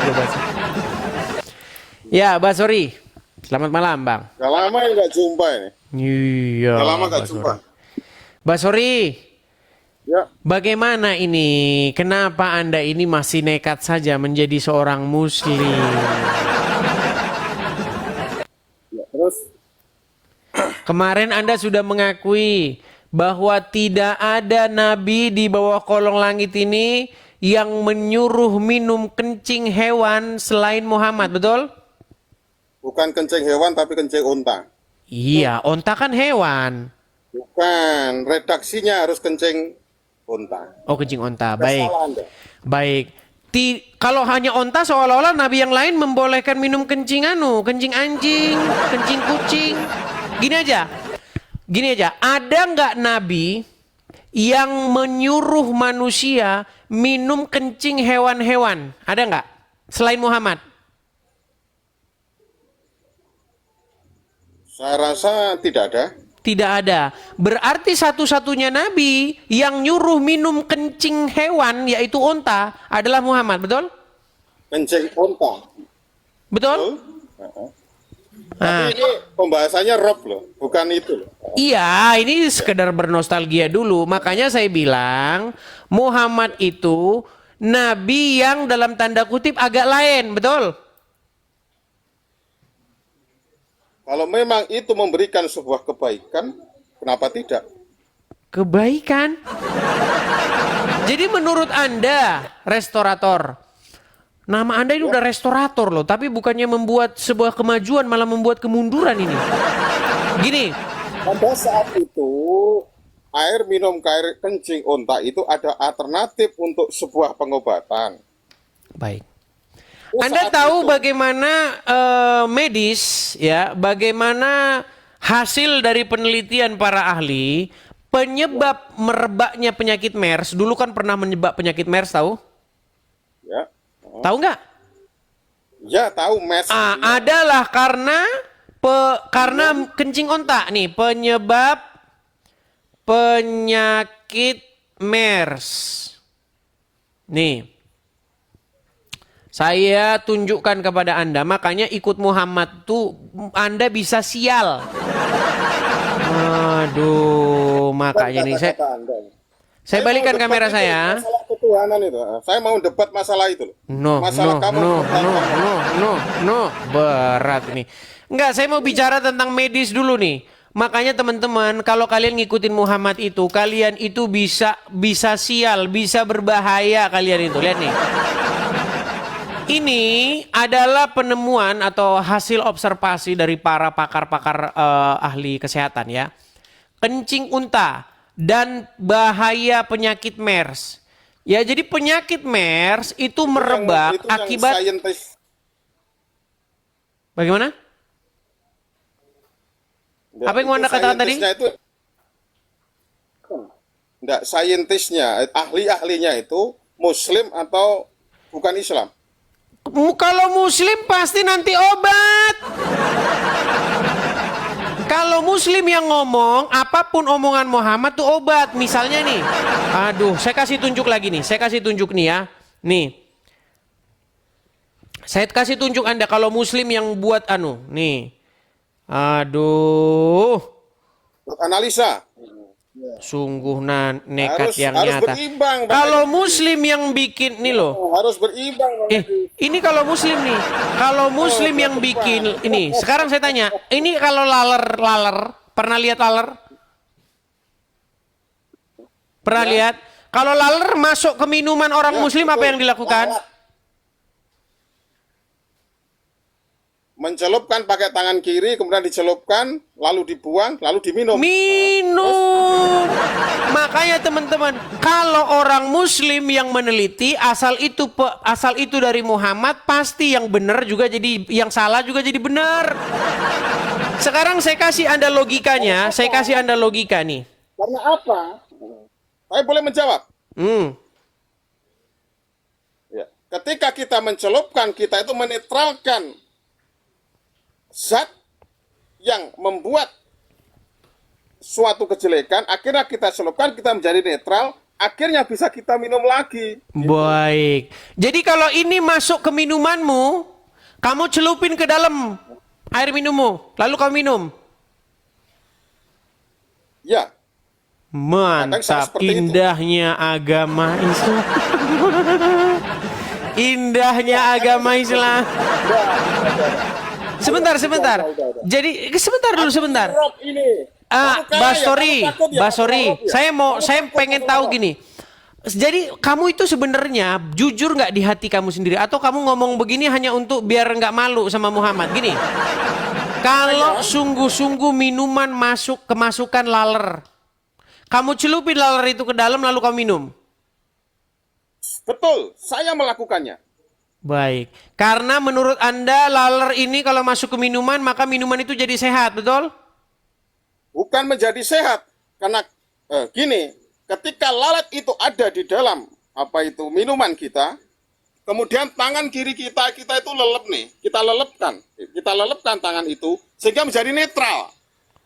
juga bahasa. Ya, Basori. Selamat malam, Bang. Gak lama ya nggak jumpa ini. Iya, Gak lama nggak Basori. jumpa. Basori, Ya, bagaimana ini? Kenapa Anda ini masih nekat saja menjadi seorang muslim? terus Kemarin Anda sudah mengakui bahwa tidak ada nabi di bawah kolong langit ini yang menyuruh minum kencing hewan selain Muhammad, betul? bukan kencing hewan tapi kencing unta. Iya, onta kan hewan. Bukan, redaksinya harus kencing unta. Oh, kencing onta. Nggak Baik. salah Anda. Baik. Kalau hanya onta seolah-olah nabi yang lain membolehkan minum kencing kencing anjing, kencing kucing. Gini aja. Gini aja, ada nggak nabi yang menyuruh manusia minum kencing hewan-hewan? Ada nggak? Selain Muhammad? Saya rasa tidak ada. Tidak ada. Berarti satu-satunya nabi yang nyuruh minum kencing hewan yaitu onta adalah Muhammad, betul? Kencing unta. Betul? Heeh. Nah, Tapi ini pembahasannya Rob loh, bukan itu loh. iya, ini sekedar bernostalgia dulu. Makanya saya bilang Muhammad itu nabi yang dalam tanda kutip agak lain, betul? Kalau memang itu memberikan sebuah kebaikan, kenapa tidak? Kebaikan. Jadi menurut Anda, restorator, nama Anda ini udah restorator loh, tapi bukannya membuat sebuah kemajuan, malah membuat kemunduran ini. Gini, Pada saat itu air minum air kencing unta itu ada alternatif untuk sebuah pengobatan. baik. Oh, Anda saat tahu itu. bagaimana medis, ya, bagaimana hasil dari penelitian para ahli penyebab merebaknya penyakit MERS. Dulu kan pernah menyebab penyakit MERS, tahu? Ya, Tahu nggak? ya tahu mes. Adalah karena kencing onta nih penyebab penyakit MERS. Nih. Saya tunjukkan kepada Anda, makanya ikut Muhammad tuh Anda bisa sial. Aduh, makanya nih saya balikan kamera saya. Masalah ketuhanan itu. Saya mau debat masalah itu loh. Masalah kamu No, berat ini. Enggak, saya mau bicara tentang medis dulu nih. Makanya teman-teman, kalau kalian ngikutin Muhammad itu, kalian itu bisa sial, bisa berbahaya kalian itu. Lihat nih. Ini adalah penemuan atau hasil observasi dari para pakar-pakar ahli kesehatan ya. Kencing unta dan bahaya penyakit MERS. Ya, jadi penyakit MERS itu merebak itu yang akibat saintis. bagaimana? Apa yang mau Anda katakan tadi? Saintisnya itu enggak, saintisnya, ahli-ahlinya itu Muslim atau bukan Islam? Kalau Muslim pasti nanti obat. Kalau Muslim yang ngomong, apapun omongan Muhammad tuh obat. Misalnya nih, aduh, saya kasih tunjuk lagi nih. Saya kasih tunjuk nih ya. Nih, saya kasih tunjuk Anda kalau Muslim yang buat nih. Aduh, Analisa. sungguh nekat yang Harus nyata. berimbang, Bang. Kalau Muslim yang bikin nih loh. Harus berimbang. Bang. Ini kalau Muslim nih, kalau Muslim yang bikin ini. Sekarang saya tanya, ini kalau laler, pernah lihat laler? Pernah lihat? Kalau laler masuk ke minuman orang Muslim apa yang dilakukan? Mencelupkan pakai tangan kiri, kemudian dicelupkan, lalu dibuang, lalu diminum. Minum. Makanya teman-teman, kalau orang Muslim yang meneliti asal itu dari Muhammad, pasti yang benar juga jadi yang salah juga jadi benar. Sekarang saya kasih Anda logikanya, saya kasih Anda logika nih. Karena apa? Saya boleh menjawab. Ya. Ketika kita mencelupkan, kita itu menetralkan zat yang membuat suatu kejelekan, akhirnya kita celupkan, kita menjadi netral, akhirnya bisa kita minum lagi. Baik. Jadi kalau ini masuk ke minumanmu, kamu celupin ke dalam air minummu, lalu kamu minum. Ya, Mantap, seperti itu. indahnya agama Islam. Indahnya agama Islam. Sebentar. Jadi sebentar dulu sebentar. Rob ini. Ah, Kamu kaya, Basori, kamu takut ya, Basori. kamu Rob ya? Saya Kamu pengen takut tahu sama Rob. gini. Jadi kamu itu sebenarnya jujur nggak di hati kamu sendiri atau kamu ngomong begini hanya untuk biar nggak malu sama Muhammad? Gini. Kalau sungguh-sungguh minuman kemasukan laler, kamu celupin laler itu ke dalam lalu kamu minum. Betul, saya melakukannya. Baik. Karena menurut Anda laler ini kalau masuk ke minuman maka minuman itu jadi sehat, betul? Bukan menjadi sehat. Karena gini, ketika lalat itu ada di dalam minuman kita, kemudian tangan kiri kita itu lelep nih, kita lelepkan tangan itu sehingga menjadi netral.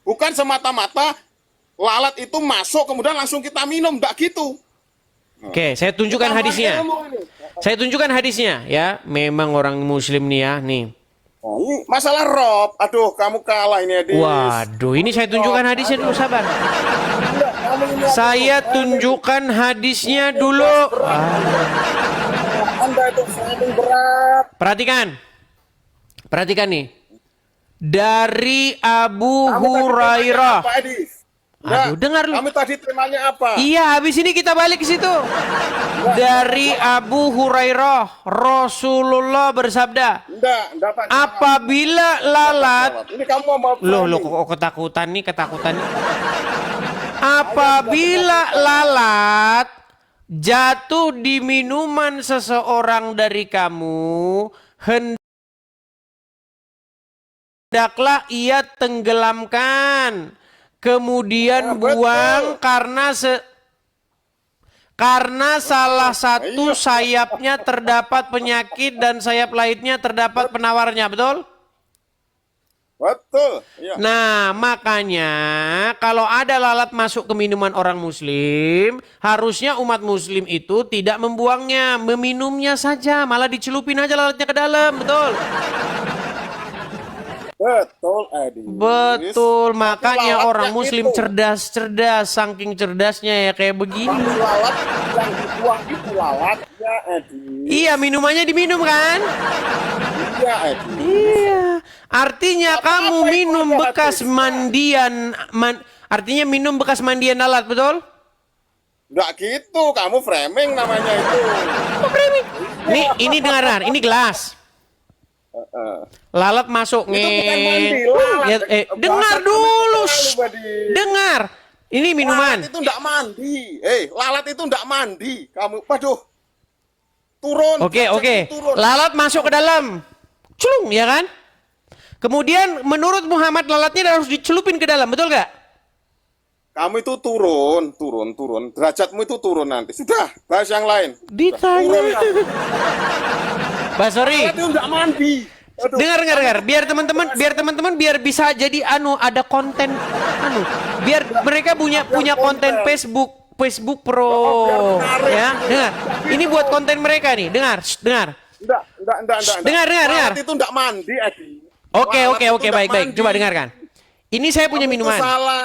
Bukan semata-mata lalat itu masuk kemudian langsung kita minum, enggak gitu. Oke, saya tunjukkan Tambahan hadisnya. ilmu ini. Saya tunjukkan hadisnya ya. Memang orang muslim nih ya, nih. Nah, ini masalah Rob, aduh kamu kalah ini Edis. Waduh, ini saya tunjukkan hadisnya dulu, sabar. Enggak, kamu ini Saya tunjukkan hadisnya dulu. Anda itu sangat berat. Perhatikan nih. Dari Abu Kamu tadi Hurairah. temanya apa, Edis? Aduh, dengar lu. Kamu tadi temanya apa? Iya, habis ini kita balik ke situ. Dari Abu Hurairah, Rasulullah bersabda, Enggak, Pak. apabila lalat, Ini kamu mau loh, kok ketakutan nih. Apabila lalat jatuh di minuman seseorang dari kamu, hendaklah ia tenggelamkan, kemudian buang karena salah satu sayapnya terdapat penyakit dan sayap lainnya terdapat penawarnya, betul? Betul. Iya. Nah, makanya kalau ada lalat masuk ke minuman orang muslim, harusnya umat muslim itu tidak membuangnya, meminumnya saja, malah dicelupin aja lalatnya ke dalam, betul? Betul, Edis. Betul, makanya lalatnya orang muslim itu. cerdas, saking cerdasnya ya kayak begini. Lalat yang dibuang itu lalatnya, Edis. Iya, minumannya diminum kan? Iya, Edis. Iya, artinya kamu itu minum ada bekas hadisnya? mandian, artinya minum bekas mandian lalat, betul? Enggak gitu, kamu framing namanya itu. Kok framing? Nih, ini dengar, ini gelas. Lalat masuk Itu bukan mandi, nih. lalat. Dengar Bahasa dulu. kamu Shh. terlalu, Badi. Dengar. Ini minuman. Lalat itu enggak mandi. Lalat itu enggak mandi. Kamu, waduh. Turun. Oke. Turun. Lalat masuk ke dalam. Culung, ya kan? Kemudian menurut Muhammad lalatnya harus dicelupin ke dalam, betul gak? Kamu itu turun. Derajatmu itu turun nanti. Sudah, bahas yang lain. Turun Ditanya. kamu. Basori. Lalat itu enggak mandi. Aduh. Dengar. Biar teman-teman biar bisa jadi ada konten biar mereka punya konten Facebook Pro biar menarik. ya. Dengar. Ini buat konten mereka nih. Dengar. Dengar. Enggak. Dengar. Lalat itu enggak mandi, Adi. Oke, Lalat itu enggak baik. mandi. Coba dengarkan. Ini saya punya Kamu itu minuman. salah.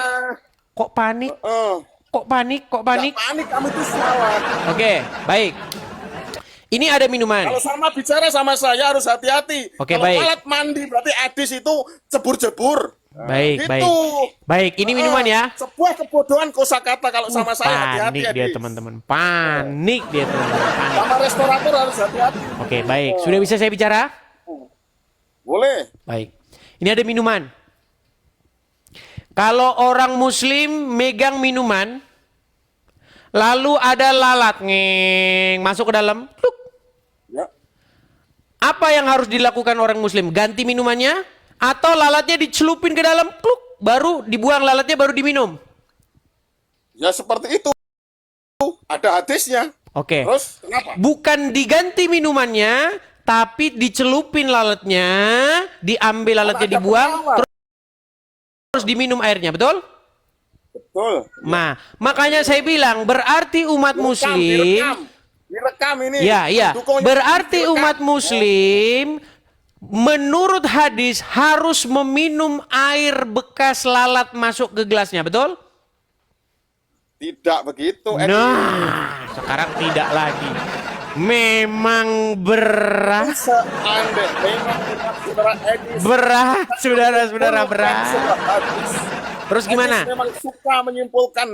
Kok panik? Kok panik? Enggak panik, kamu itu salah. Oke, baik. Ini ada minuman. Kalau sama bicara sama saya harus hati-hati. Oke, Kalau baik. lalat mandi berarti Adis itu cebur-cebur. Baik. Gitu. Baik, ini minuman ya. Sebuah kebodohan kosakata kalau sama saya hati-hati, Panik dia Adis. teman-teman. Panik. Sama restorator harus hati-hati. Oke, baik. Sudah bisa saya bicara? Boleh. Baik. Ini ada minuman. Kalau orang muslim megang minuman, lalu ada lalat masuk ke dalam, pluk. Ya. Apa yang harus dilakukan orang muslim? Ganti minumannya atau lalatnya dicelupin ke dalam, pluk, baru dibuang lalatnya baru diminum? Ya seperti itu. Ada hadisnya. Oke. Terus kenapa? Bukan diganti minumannya, tapi dicelupin lalatnya, diambil lalatnya Ada dibuang, penawar. terus diminum airnya, betul? Betul. Nah, makanya saya bilang berarti umat Muslim. Direkam ini. Ya, ya. Pendukungnya Berarti direkam. umat Muslim menurut hadis harus meminum air bekas lalat masuk ke gelasnya, betul? Tidak begitu, Edi. Nah, sekarang tidak lagi. Memang berat. Seandainya memang saudara Edi Berat, saudara-saudara, berat. hadis. Terus gimana? Edi memang suka menyimpulkan.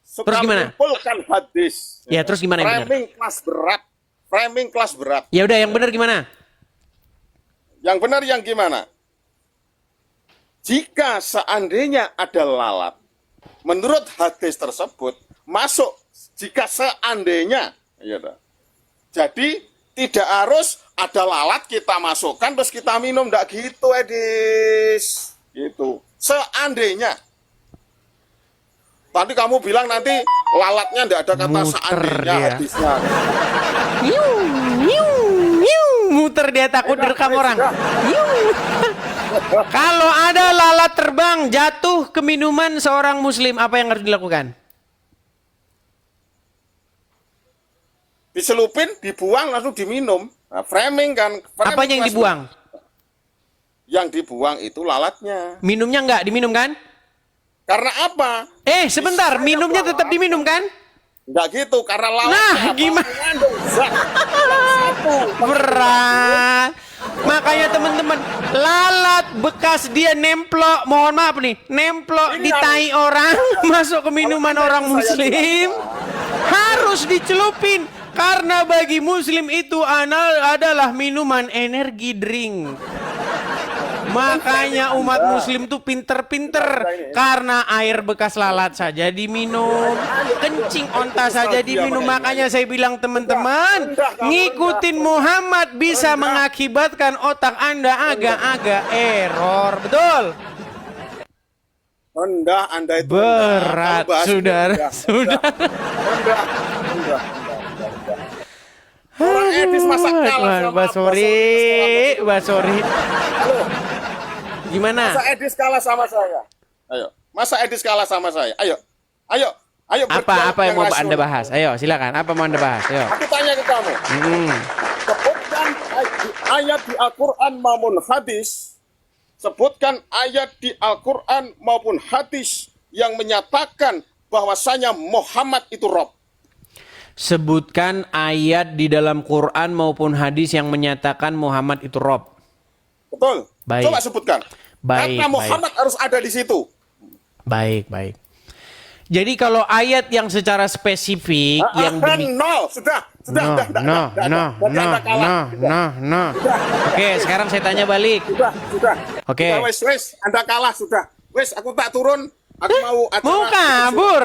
Terus gimana? Menyimpulkan hadis. Ya, terus gimana yang benar? Framing kelas berat. Framing kelas berat. Ya udah, yang benar gimana? Yang benar yang gimana? Jika seandainya ada lalat, menurut hadis tersebut masuk jika seandainya, ya dah. Jadi tidak harus ada lalat kita masukkan terus kita minum, enggak gitu, Edis. Gitu. Seandainya. Tadi kamu bilang nanti lalatnya enggak ada kata Muter seandainya dia. hadisnya. Muter dia takut direkam orang. Kalau ada lalat terbang jatuh ke minuman seorang muslim, apa yang harus dilakukan? Diselupin, dibuang, langsung diminum. Nah, framing kan. Framing Apanya yang kelas dibuang? yang dibuang itu lalatnya. Minumnya enggak diminum kan? Karena apa? Sebentar, minumnya tetap diminum kan? Enggak gitu, karena lalatnya Nah, apa? gimana? Mengandung zat yang satu. Berat. Makanya teman-teman, lalat bekas dia nemplok, mohon maaf nih, nemplok di tai orang, masuk ke minuman orang muslim, harus dicelupin. Karena bagi muslim itu adalah minuman energi drink. Makanya umat muslim tuh pinter-pinter. Karena air bekas lalat saja diminum, kencing onta saja diminum. Makanya saya bilang teman-teman, ngikutin Muhammad bisa mengakibatkan otak Anda agak-agak error. Betul? Rendah Anda itu. Berat, saudara. Rendah. Orang Edis masa kalah sama Basori. Halo, Gimana? masa Edis kalah sama saya? Ayo, masa Edis kalah sama saya? Ayo. Apa yang mau Anda rasional. bahas? Ayo, silakan. Apa mau Anda bahas? Ayo. Aku tanya ke kamu. Sebutkan ayat di Al-Quran maupun hadis. Sebutkan ayat di Al-Quran maupun hadis yang menyatakan bahwasanya Muhammad itu Rob. Sebutkan ayat di dalam Quran maupun hadis yang menyatakan Muhammad itu Rob. Betul? Baik. Coba sebutkan. Baik, Karena Muhammad harus ada di situ. Baik. Jadi kalau ayat yang secara spesifik yang Nol. Sudah. No. Oke, sekarang saya tanya balik. Sudah. Oke. Wes, Anda kalah sudah. Wes, aku tak turun. Aku mau acara. Mau kabur.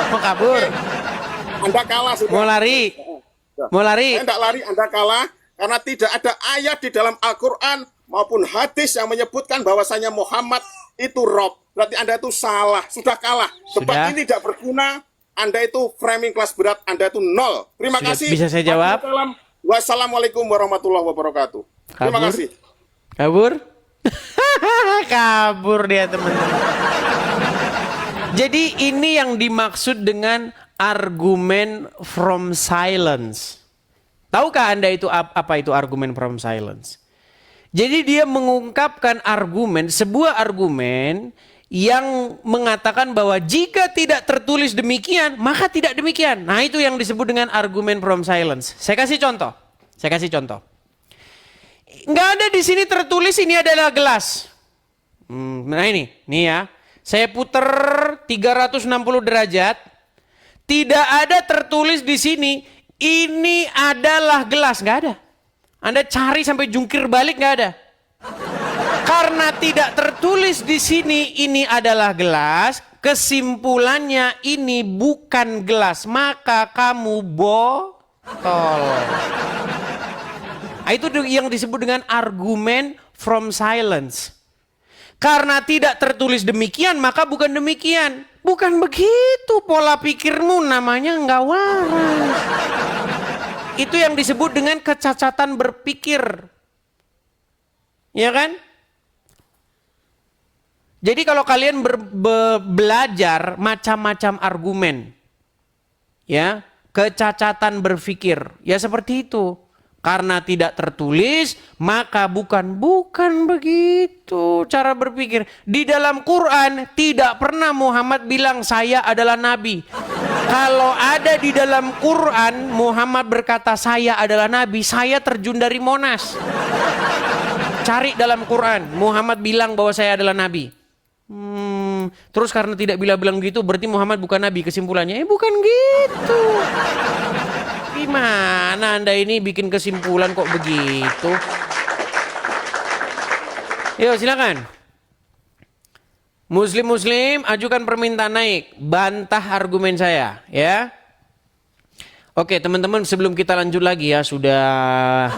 Mau kabur. Anda kalah sudah. Mau lari. Saya tidak lari, Anda kalah. Karena tidak ada ayat di dalam Al-Quran maupun hadis yang menyebutkan bahwasanya Muhammad itu Rob. Berarti Anda itu salah. Sudah kalah. Debat Sudah. ini tidak berguna. Anda itu framing kelas berat. Anda itu nol. Terima Sudah. kasih. Bisa saya jawab? Wassalamualaikum warahmatullahi wabarakatuh. Terima Kabur? kasih. Kabur? Kabur dia teman-teman. Jadi ini yang dimaksud dengan argumen from silence. Tahukah Anda itu apa itu argumen from silence? Jadi dia mengungkapkan sebuah argumen yang mengatakan bahwa jika tidak tertulis demikian, maka tidak demikian. Nah, itu yang disebut dengan argumen from silence. Saya kasih contoh. Nggak ada di sini tertulis ini adalah gelas. Nah nih ya. Saya puter 360 derajat. Tidak ada tertulis di sini ini adalah gelas, nggak ada. Anda cari sampai jungkir balik nggak ada. Karena tidak tertulis di sini ini adalah gelas, kesimpulannya ini bukan gelas, maka kamu botol. Itu yang disebut dengan argumen from silence. Karena tidak tertulis demikian, maka bukan demikian. Bukan begitu pola pikirmu, namanya nggak waras. Itu yang disebut dengan kecacatan berpikir. Ya kan? Jadi kalau kalian belajar macam-macam argumen, ya, kecacatan berpikir, ya seperti itu. Karena tidak tertulis, maka bukan begitu cara berpikir. Di dalam Quran tidak pernah Muhammad bilang saya adalah nabi. Kalau ada di dalam Quran Muhammad berkata saya adalah nabi, saya terjun dari Monas. Cari dalam Quran Muhammad bilang bahwa saya adalah nabi. Terus karena tidak bilang gitu berarti Muhammad bukan nabi, kesimpulannya bukan gitu. Gimana Anda ini bikin kesimpulan kok begitu? Yuk silakan. Muslim ajukan permintaan naik, bantah argumen saya, ya. Oke teman-teman, sebelum kita lanjut lagi ya, sudah